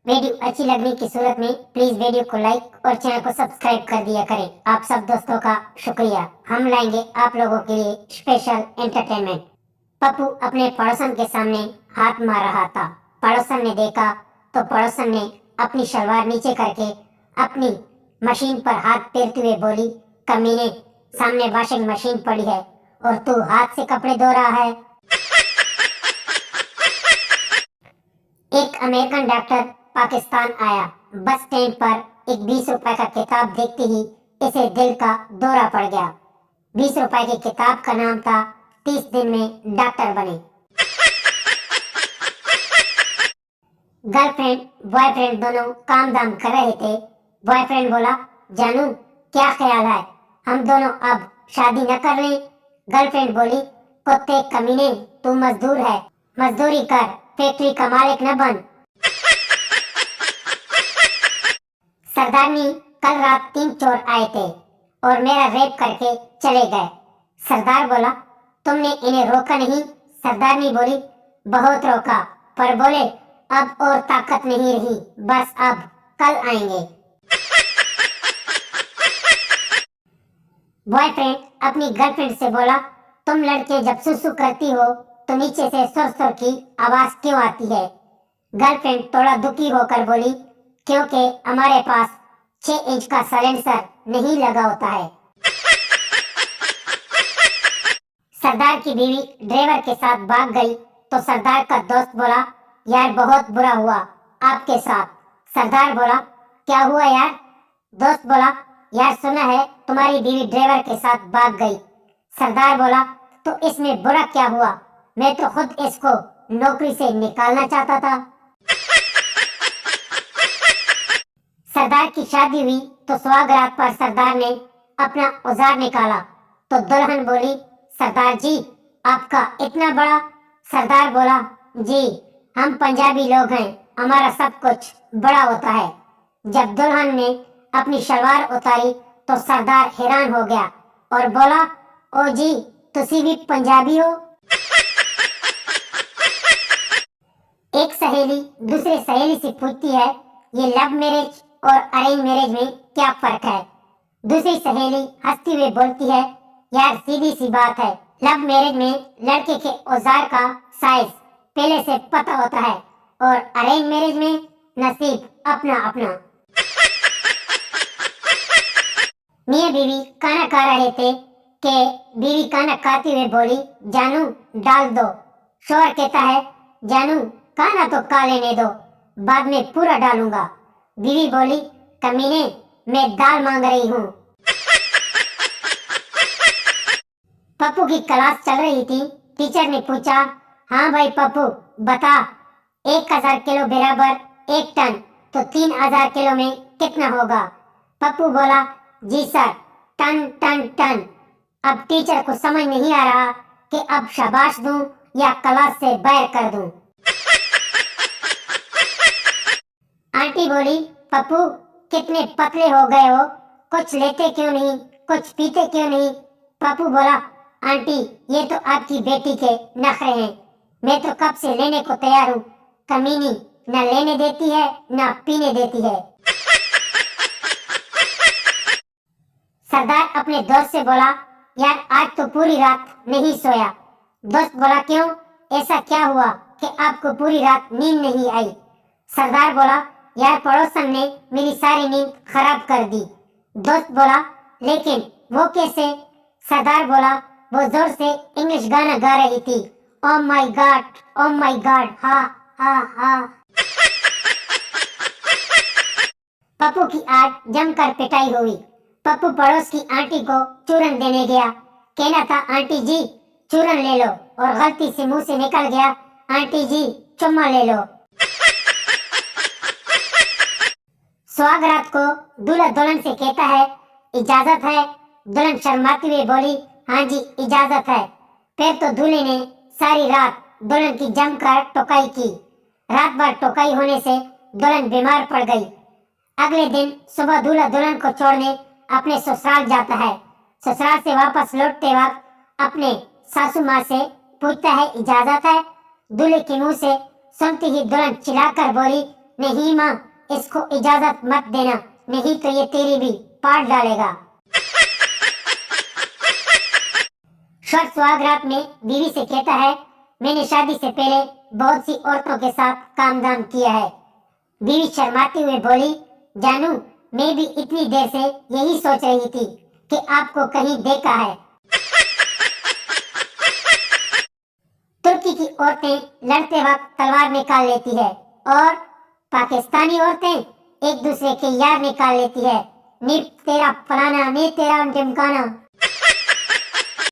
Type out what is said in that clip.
Video अच्छी लगने की सूरत में प्लीज वीडियो को लाइक और चैनल को सब्सक्राइब कर दिया करें। आप सब दोस्तों का शुक्रिया। हम लाएंगे आप लोगों के लिए स्पेशल एंटरटेनमेंट। पप्पू अपने पड़ोसन के सामने हाथ मार रहा था। पड़ोसन ने देखा तो पड़ोसन ने अपनी शलवार नीचे करके अपनी मशीन पर हाथ फेरते हुए बोली, कमीने, सामने वॉशिंग मशीन पड़ी है और तू हाथ से कपड़े धो रहा है। एक अमेरिकन डॉक्टर पाकिस्तान आया। बस स्टैंड पर एक 20 रुपए का किताब देखते ही इसे दिल का दौरा पड़ गया। 20 रुपए की किताब का नाम था 30 दिन में डॉक्टर बने। गर्लफ्रेंड बॉयफ्रेंड दोनों काम धाम कर रहे थे। बॉयफ्रेंड बोला, जानू क्या ख्याल है, हम दोनों अब शादी न कर लें? गर्लफ्रेंड बोली, कुत्ते कमीने, तू मजदूर है, मजदूरी कर, फैक्ट्री का मालिक न बन। सरदारनी, कल रात 3 चोर आए थे और मेरा रेप करके चले गए। सरदार बोला, तुमने इन्हें रोका नहीं? सरदारनी बोली, बहुत रोका, पर बोले अब और ताकत नहीं रही, बस अब कल आएंगे। बॉयफ्रेंड अपनी गर्लफ्रेंड से बोला, तुम लड़के जब सुसु करती हो तो नीचे से सुर सुर की आवाज क्यों आती है? गर्लफ्रेंड थोड़ा दुखी होकर बोली, क्योंकि हमारे पास 6 इंच का साइलेंसर नहीं लगा होता है। सरदार की बीवी ड्राइवर के साथ भाग गई तो सरदार का दोस्त बोला, यार बहुत बुरा हुआ आपके साथ। सरदार बोला, क्या हुआ यार? दोस्त बोला, यार सुना है तुम्हारी बीवी ड्राइवर के साथ भाग गई। सरदार बोला, तो इसमें बुरा क्या हुआ? मैं तो खुद इसको नौकरी से निकालना चाहता था। सरदार की शादी हुई तो सुहागरात पर सरदार ने अपना औजार निकाला तो दुल्हन बोली, सरदार जी आपका इतना बड़ा? सरदार बोला, जी हम पंजाबी लोग हैं, हमारा सब कुछ बड़ा होता है। जब दुल्हन ने अपनी शलवार उतारी तो सरदार हैरान हो गया और बोला, ओ जी तुसी भी पंजाबी हो? एक सहेली दूसरे सहेली से पूछती है, ये लव मैरिज और अरेंज मैरिज में क्या फर्क है? दूसरी सहेली हंसती हुई बोलती है, यार सीधी सी बात है, लव मैरिज में लड़के के औजार का साइज पहले से पता होता है और अरेंज मैरिज में नसीब अपना अपना। मियां बीवी खाना खा रहे थे कि बीवी खाना खाते हुए बोली, जानू डाल दो। शोहर कहता है, जानू खाना तो खा लेने दो, बाद में पूरा डालूंगा। बीवी बोली, कमीने मैं दाल मांग रही हूँ। पप्पू की क्लास चल रही थी। टीचर ने पूछा, हाँ भाई पप्पू बता, 1000 किलो बराबर 1 टन तो 3000 किलो में कितना होगा? पप्पू बोला, जी सर, टन टन टन। अब टीचर को समझ नहीं आ रहा कि अब शाबाश दूं या क्लास से बाहर कर दूं। आंटी बोली, पप्पू कितने पतले हो गए हो, कुछ लेते क्यों नहीं, कुछ पीते क्यों नहीं? पप्पू बोला, आंटी ये तो आपकी बेटी के नखरे हैं, मैं तो कब से लेने को तैयार हूँ, कमीनी न लेने देती है न पीने देती है। सरदार अपने दोस्त से बोला, यार आज तो पूरी रात नहीं सोया। दोस्त बोला, क्यों, ऐसा क्या हुआ कि आपको पूरी रात नींद नहीं आई? सरदार बोला, यार पड़ोसन ने मेरी सारी नींद खराब कर दी। दोस्त बोला, लेकिन वो कैसे? सरदार बोला, वो जोर से इंग्लिश गाना गा रही थी, ओ माय गॉड, हा हा हा। पप्पू की आज जमकर पिटाई हुई। पप्पू पड़ोस की आंटी को चूरन देने गया। कहना था, आंटी जी चूरन ले लो, और गलती से मुंह से निकल गया, आंटी जी चुम्मा ले लो। सुहागरात को दूल्हा दुल्हन से कहता है, इजाजत है? दुल्हन शर्माती हुई बोली, हाँ जी इजाजत है। फिर तो दूल्हे ने सारी रात दुल्हन की जमकर टोकाई की। रात भर टोकाई होने से दुल्हन बीमार पड़ गई। अगले दिन सुबह दूल्हा दुल्हन को छोड़ने अपने ससुराल जाता है। ससुराल से वापस लौटते वक्त अपने सासू माँ से पूछता है, इजाजत है? दूल्हे के मुंह से सुनती ही दुल्हन चिल्लाकर बोली, نہیں ماں، اس کو اجازت مت دینا، نہیں تو یہ تیری بھی پاٹ ڈالے گا۔ شوہر سہاگ رات میں بیوی سے کہتا ہے، میں نے شادی سے پہلے بہت سی عورتوں کے ساتھ کام دام کیا ہے۔ بیوی شرماتے ہوئے بولی، جانو میں بھی اتنی دیر سے یہی سوچ رہی تھی کہ آپ کو کہیں دیکھا ہے۔ ترکی کی عورتیں لڑتے وقت تلوار نکال لیتی ہے اور پاکستانی عورتیں ایک دوسرے کے یار نکال لیتی ہے۔ نی تیرا فلانا، نی تیرا ڈمکانا۔